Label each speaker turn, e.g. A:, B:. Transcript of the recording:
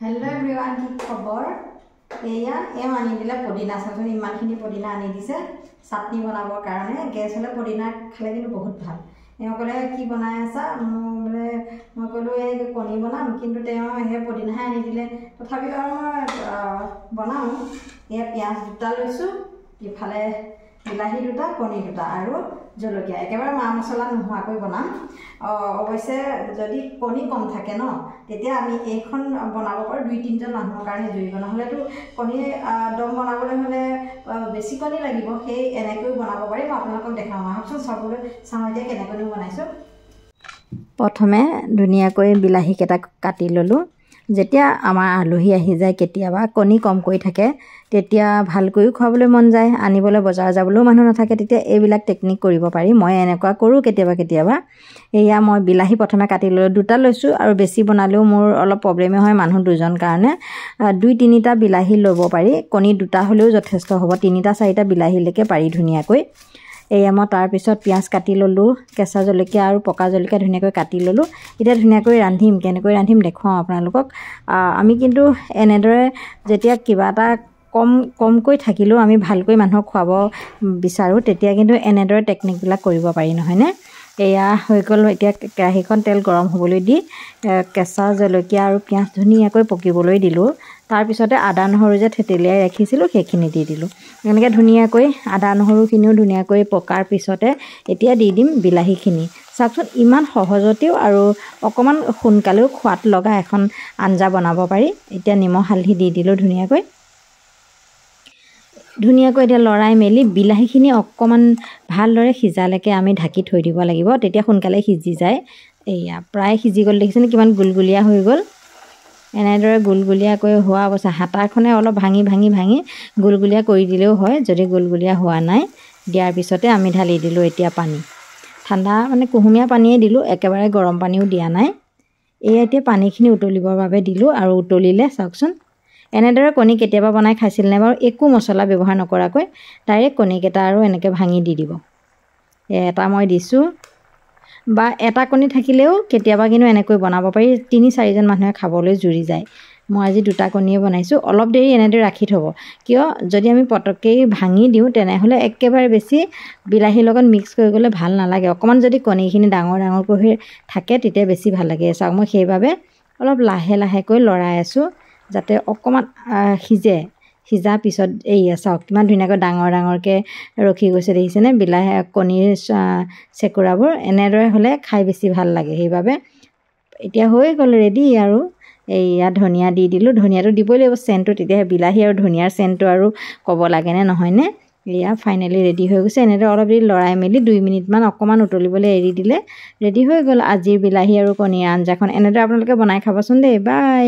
A: hello everyone की खबर एया M आनी दिले पुदीना साथन इमानखिनि पुदीना आनी दिसे चाटनी बनाबर कारणे गैस हले पुदीना खाले किन्तु बहुत ভাল एकले की बनाय आसा बोले म कलो ए कणी बनाम किन्तु तेओ हे पुदीना आनी दिले तथापि बनाऊ ए प्याज दुटा लैसु इफाले বিলাহী দুটা কণী দুটা আৰু জলকীয়া একেবাৰে মা মছলা নোহোৱাকৈ বনাম অৱশ্যে যদি কণী কম থাকে ন তেতিয়া আমি এইখন বনাব পাৰো দুই তিনজন মানুহৰ কাৰণে জুই বনাহলেতো কণী দম বনাবলৈ হলে বেছি কণী লাগিব সেই এনেকৈ বনাব পাৰি মই আপোনালোকক দেখাম আহকচোন চাবলৈ চাওঁ যে কেনেকৈ বনাইছো প্ৰথমে ধুনিয়াকৈ বিলাহী কেটা কাটি ললো যেতিয়া আমাৰ আলহী আহি যায় কেতিয়াবা কণী কম কৈ থাকে তেতিয়া ভালকৈ খুৱাবলৈ মন যায় আনিবলৈ বজাৰ যাবলৈও মানুহ নাথাকে তেতিয়া এইবিলাক টেকনিক কৰিব পাৰি মই এনেকুৱা কৰো কেতিয়াবা এয়া মই বিলাহী প্ৰথমে কাটি লৈ দুটা লৈছো আৰু বেছি বনালেও মোৰ অলপ প্ৰবলেমে হয় মানুহ দুজন কাৰণে দুই তিনিটা বিলাহী ল'ব পাৰি কণী দুটা হলেও যথেষ্ট হ'ব তিনিটা চাৰিটা বিলাহী লৈকে পাৰি ধুনিয়াকৈ এয়া মই তাৰ পিছত পিয়াজ কাটি ললো কেঁচা জলকীয়া আৰু পকা জলকীয়া ধুনিয়াকৈ কাটি ললো এটা ধুনিয়াকৈ ৰান্ধিম কেনেকৈ ৰান্ধিম দেখুৱাম আপোনালোকক আমি কিন্তু এনেদৰে যেতিয়া কিবা এটা কমকৈ থাকিলেও আমি ভালকৈ মানুহক খুৱাব বিচাৰো তেতিয়া কিন্তু এনেদৰে টেকনিকবিলাক কৰিব পাৰি নহয় নে এয়া হৈ গ'ল এতিয়া কেৰাহীখন তেল গৰম হ'বলৈ দি কেঁচা জলকীয়া আৰু পিয়াজ ধুনিয়াকৈ পকিবলৈ দিলো তাৰ পিছতে আদা নহৰু যে থেতেলিয়াই ৰাখিছিলো সেইখিনি দি দিলো এনেকৈ ধুনিয়াকৈ আদা নহৰুখিনিও ধুনিয়াকৈ পকাৰ পিছতে এতিয়া দি দিম বিলাহীখিনি চাওকচোন ইমান সহজতেও আৰু অকমান সোনকালেও খোৱাত লগা এখন আঞ্জা বনাব পাৰি এতিয়া নিমখ হালধি দি দিলো ধুনিয়াকৈ এতিয়া লৰাই মেলি বিলাহীখিনি অকমান ভালদৰে সিজালৈকে আমি ঢাকি থৈ দিব লাগিব তেতিয়া সোনকালে সিজি যায় এয়া প্ৰায় সিজি গল দেখিছেনে কিমান গুলগুলিয়া হৈ গল এনেদৰে গুলগুলিয়াকৈ হোৱা অৱস্থা হাতাখনে অলপ ভাঙি গুলগুলিয়া কৰি দিলেও হয় যদি গুলগুলিয়া হোৱা নাই দিয়াৰ পিছতে আমি ঢালি দিলো এতিয়া পানী ঠাণ্ডা মানে কুহুমীয়া পানীয়ে দিলো একেবাৰে গৰম পানীও দিয়া নাই এই এতিয়া পানীখিনি উতলিবৰ বাবে দিলো আৰু উতলিলে চাওকচোন এনেদৰে কণী কেতিয়াবা বনাই খাইছিল নে বাৰু একো মছলা ব্যৱহাৰ নকৰাকৈ ডাইৰেক্ট কণী কেটা আৰু এনেকৈ ভাঙি দি দিব এটা মই দিছো বা এটা কণী থাকিলেও কেতিয়াবা কিন্তু এনেকৈ বনাব পাৰি ৩-৪জন মানুহে খাবলৈ জুৰি যায় মই আজি দুটা কণীয়ে বনাইছো অলপ দেৰি এনেদৰে ৰাখি থব কিয় যদি আমি পটককৈ ভাঙি দিও তেনেহলে একেবাৰে বেছি বিলাহীৰ লগত মিক্স কৰি গলে ভাল নালাগে অকমান যদি কণীখিনি ডাঙৰকৈ থাকে তেতিয়া বেছি ভাল লাগে চাওক মই সেইভাবে অলপ লাহেকৈ লৰাই আছো যাতে অকমান সিজা পিছত এই চাওক কিমান ধুনীয়াকৈ ডাঙৰকৈ ৰখি গৈছে দেখিছেনে বিলাহী কণীৰ চেকুৰাবোৰ এনেদৰে হলে খাই বেছি ভাল লাগে সেইভাবে এতিয়া হৈ গ'ল ৰেডি আৰু এইয়া ধনিয়া দি দিলো ধনিয়াটো দিবই লাগিব চেণ্টটো তেতিয়া বিলাহী আৰু ধনিয়াৰ চেণ্টটো আৰু ক'ব লাগে নে নহয় নে এয়া ফাইনালি ৰেডি হৈ গৈছে এনেদৰে অলপ দেৰি লৰাই মেলি 2 মিনিটমান অকমান উতলিবলৈ এৰি দিলে ৰেডি হৈ গ'ল আজিৰ বিলাহী আৰু কণীৰ আঞ্জাখন এনেদৰে আপোনালোকে বনাই খাবচোন দেই বাই